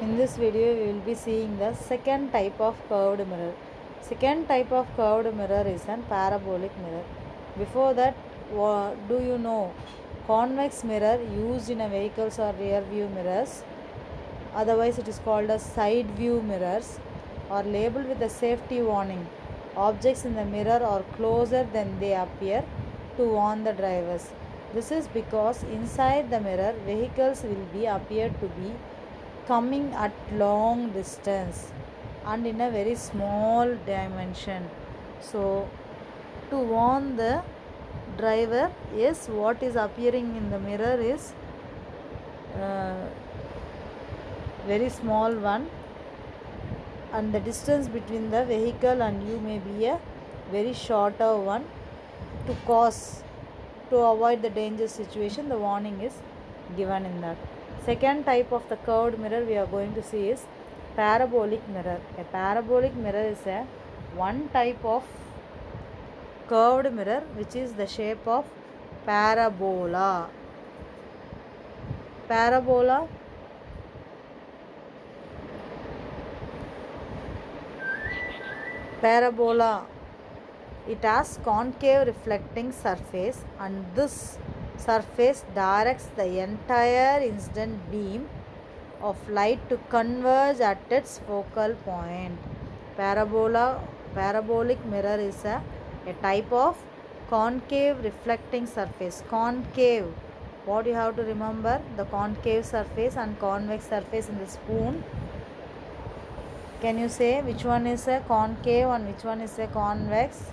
In this video, we will be seeing the second type of curved mirror. Second type of curved mirror is an parabolic mirror. Before that, do you know convex mirror used in a vehicles or rear view mirrors? Otherwise, it is called as side view mirrors, are labeled with a safety warning. Objects in the mirror are closer than they appear to warn the drivers. This is because inside the mirror, vehicles will be appeared to be coming at long distance and in a very small dimension. So, to warn the driver, yes, what is appearing in the mirror is uh, very small one, and the distance between the vehicle and you may be a very shorter one. To avoid the dangerous situation, the warning is given in that. Second type of the curved mirror we are going to see is parabolic mirror. A parabolic mirror is a one type of curved mirror which is the shape of parabola. Parabola parabola it has concave reflecting surface, and this surface directs the entire incident beam of light to converge at its focal point. Parabolic mirror is a type of concave reflecting surface. Concave, what you have to remember, the concave surface and convex surface in the spoon. Can you say which one is a concave and which one is a convex?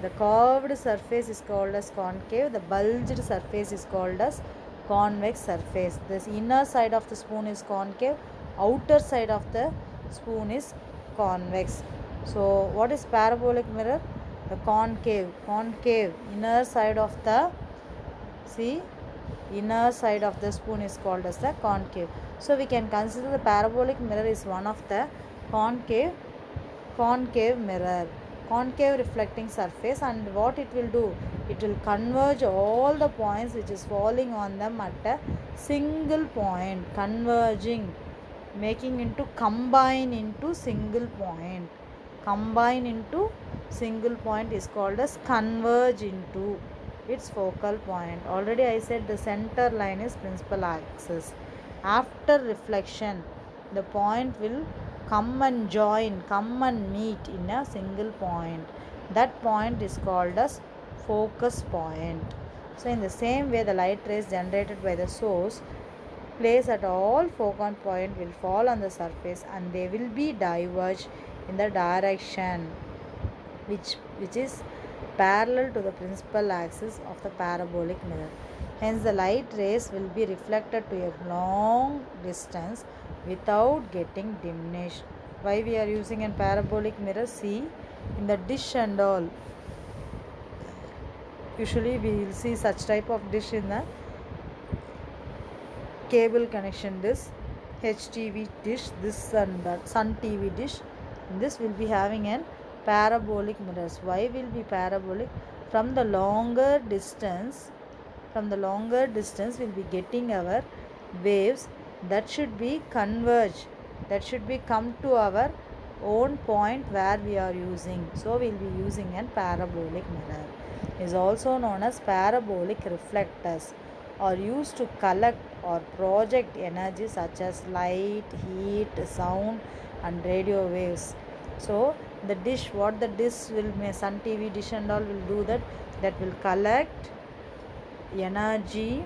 The curved surface is called as concave, the bulged surface is called as convex surface. This inner side of the spoon is concave, outer side of the spoon is convex. So, what is parabolic mirror? The concave, inner side of the, see, inner side of the spoon is called as the concave. So, we can consider the parabolic mirror is one of the concave mirror, concave reflecting surface, and what it will do, it will converge all the points which is falling on them at a single point, converging, making into combine into single point. Combine into single point is called as converge into its focal point. Already I said the center line is principal axis. After reflection, the point will come and join, come and meet in a single point. That point is called as focus point. So, in the same way, the light rays generated by the source placed at all focal point will fall on the surface, and they will be diverged in the direction which is parallel to the principal axis of the parabolic mirror. Hence, the light rays will be reflected to a long distance without getting diminished. Why we are using a parabolic mirror? See, in the dish and all, usually we will see such type of dish in the cable connection dish, HTV dish, this and that, Sun TV dish. This will be having an parabolic mirrors. Why will be parabolic? From the longer distance, we'll be getting our waves that should be converge, that should be come to our own point where we are using. So we'll be using a parabolic mirror. Is also known as parabolic reflectors, are used to collect or project energy such as light, heat, sound, and radio waves. So the dish, what the dish will make, Sun TV dish and all will do that will collect energy,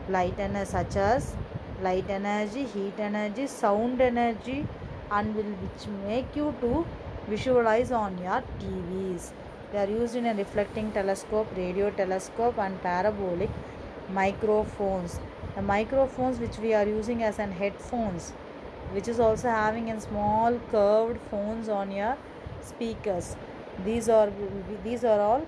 light energy such as light energy, heat energy, sound energy, and will which make you to visualize on your TVs. They are used in a reflecting telescope, radio telescope, and parabolic microphones. The microphones which we are using as an headphones, which is also having a small curved phones on your speakers. These are all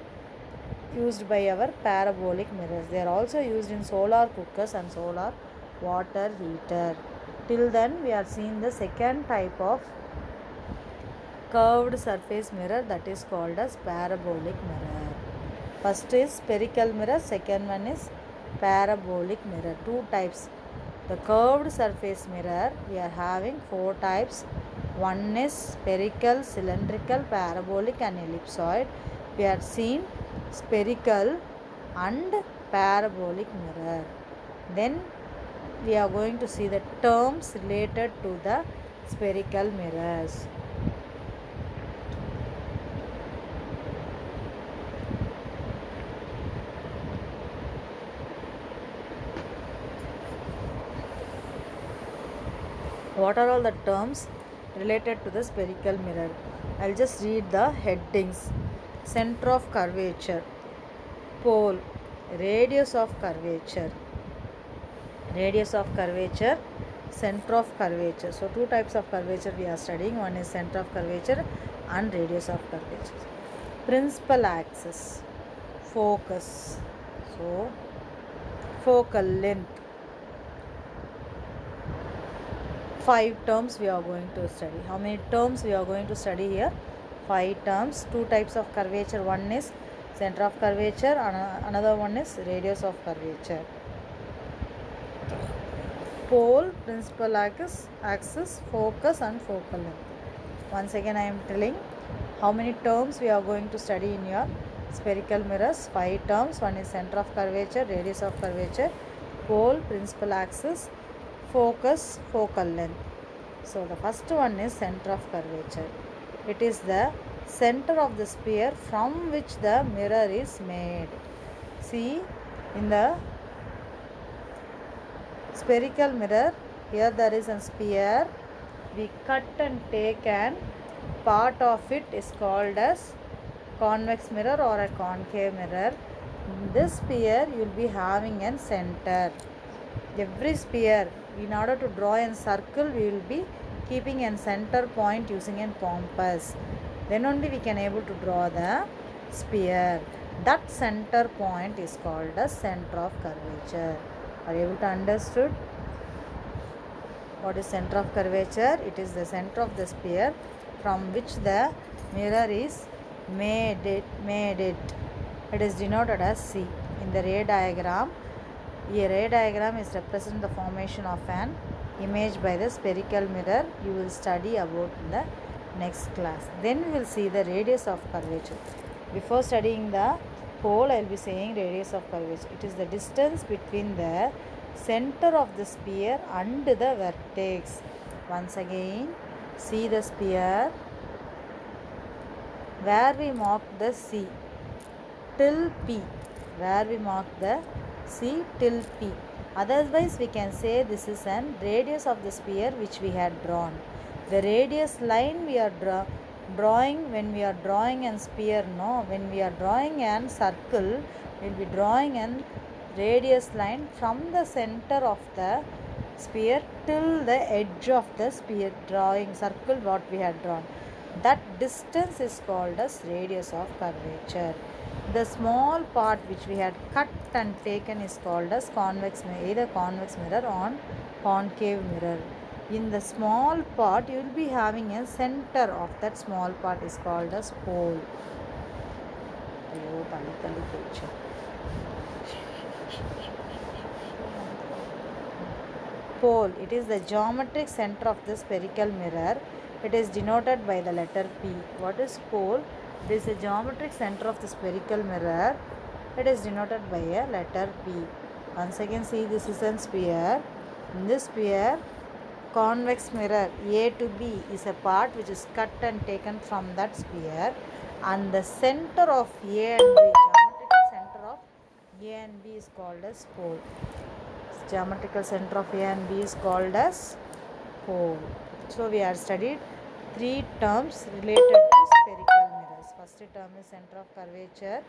used by our parabolic mirrors. They are also used in solar cookers and solar water heater. Till then, we are seeing the second type of curved surface mirror, that is called as parabolic mirror. First is spherical mirror, second one is parabolic mirror. Two types. The curved surface mirror, we are having 4 types. One is spherical, cylindrical, parabolic and ellipsoid. We have seen spherical and parabolic mirror. Then we are going to see the terms related to the spherical mirrors. What are all the terms related to the spherical mirror? I'll just read the headings. Center of curvature, pole, radius of curvature, center of curvature. So two types of curvature we are studying. One is center of curvature and radius of curvature. Principal axis, focus, so focal length. 5 terms we are going to study. How many terms we are going to study here? 5 terms. 2 types of curvature. One is center of curvature, another one is radius of curvature. Pole, principal axis, focus and focal length. Once again I am telling how many terms we are going to study in your spherical mirrors. 5 terms. One is center of curvature, radius of curvature, pole, principal axis, focus, focal length. So the first one is center of curvature. It is the center of the sphere from which the mirror is made. See, in the spherical mirror, here there is a sphere. We cut and take an part of it is called as convex mirror or a concave mirror. In this sphere you will be having a center. Every sphere, in order to draw a circle, we will be keeping a center point using a compass. Then only we can able to draw the sphere. That center point is called the center of curvature. Are you able to understood what is center of curvature? It is the center of the sphere from which the mirror is made. It is denoted as C. In the ray diagram, a ray diagram is represent the formation of an image by the spherical mirror. You will study about in the next class. Then we will see the radius of curvature. Before studying the pole, I will be saying radius of curvature. It is the distance between the center of the sphere and the vertex. Once again, see the sphere where we mark the C till P. Where we mark the C till P. Otherwise we can say this is an radius of the sphere which we had drawn. The radius line we are drawing when we are drawing a sphere, no, when we are drawing a circle, we will be drawing a radius line from the center of the sphere till the edge of the sphere, drawing circle what we had drawn. That distance is called as radius of curvature. The small part which we had cut and taken is called as convex mirror, either convex mirror or concave mirror. In the small part, you will be having a center of that small part is called as pole. Pole, it is the geometric center of the spherical mirror. It is denoted by the letter P. What is pole? It is the geometric center of the spherical mirror. It is denoted by a letter P. Once again, see, this is a sphere. In this sphere, convex mirror A to B is a part which is cut and taken from that sphere, and the center of A and B, geometrical center of A and B is called as pole. Geometrical center of A and B is called as pole. So we have studied 3 terms related to spherical mirrors. First term is center of curvature,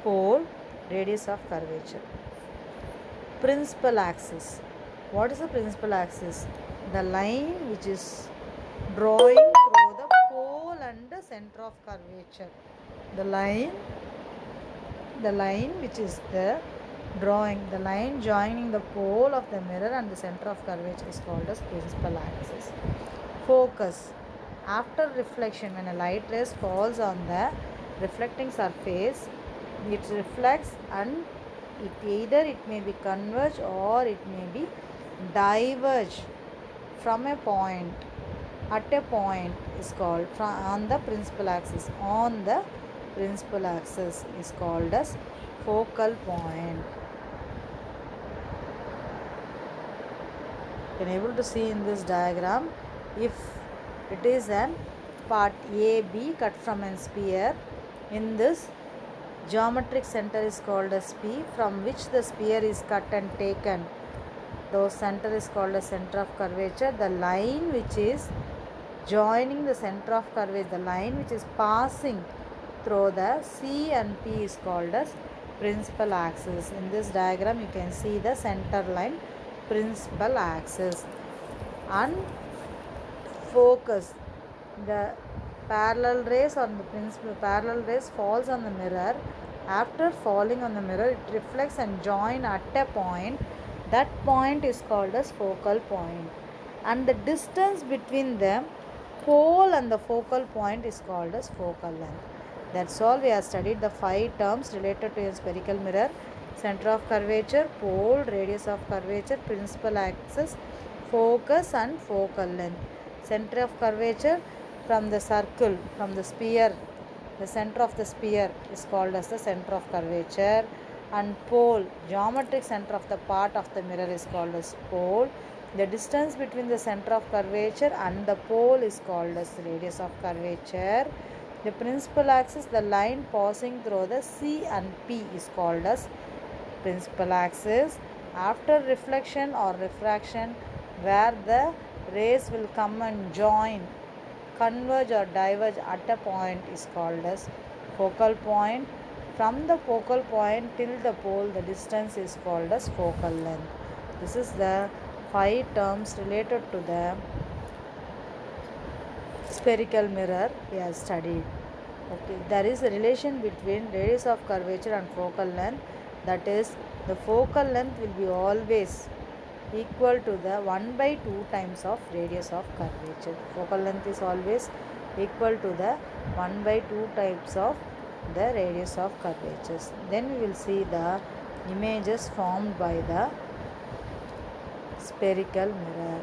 pole, radius of curvature. Principal axis. What is the principal axis? The line which is drawing through the pole and the center of curvature. The line which is the line joining the pole of the mirror and the center of curvature is called as principal axis. Focus. After reflection, when a light rays falls on the reflecting surface, it reflects and it may be converge or it may be diverge from a point at a point is called on the principal axis. On the principal axis is called as focal point. You can able to see in this diagram, if it is an part AB cut from a sphere, in this geometric center is called as P, from which the sphere is cut and taken. The center is called as center of curvature. The line which is joining the center of curvature, the line which is passing through the C and P is called as principal axis. In this diagram you can see the center line, principal axis, and focus. The parallel rays on the principal parallel rays falls on the mirror. After falling on the mirror, it reflects and join at a point. That point is called as focal point, and the distance between the pole and the focal point is called as focal length. That's all. We have studied the 5 terms related to a spherical mirror: center of curvature, pole, radius of curvature, principal axis, focus, and focal length. Center of curvature, from the circle, from the sphere, the center of the sphere is called as the center of curvature, and pole, geometric center of the part of the mirror, is called as pole. The distance between the center of curvature and the pole is called as radius of curvature. The principal axis, the line passing through the C and P, is called as principal axis. After reflection or refraction, where the rays will come and join, converge or diverge at a point, is called as focal point. From the focal point till the pole, the distance is called as focal length. This is the 5 terms related to the spherical mirror we have studied. Okay, there is a relation between radius of curvature and focal length. That is, the focal length will be always equal to the 1 by 2 times of radius of curvature. Focal length is always equal to the 1 by 2 times of the radius of curvatures. Then we will see the images formed by the spherical mirror.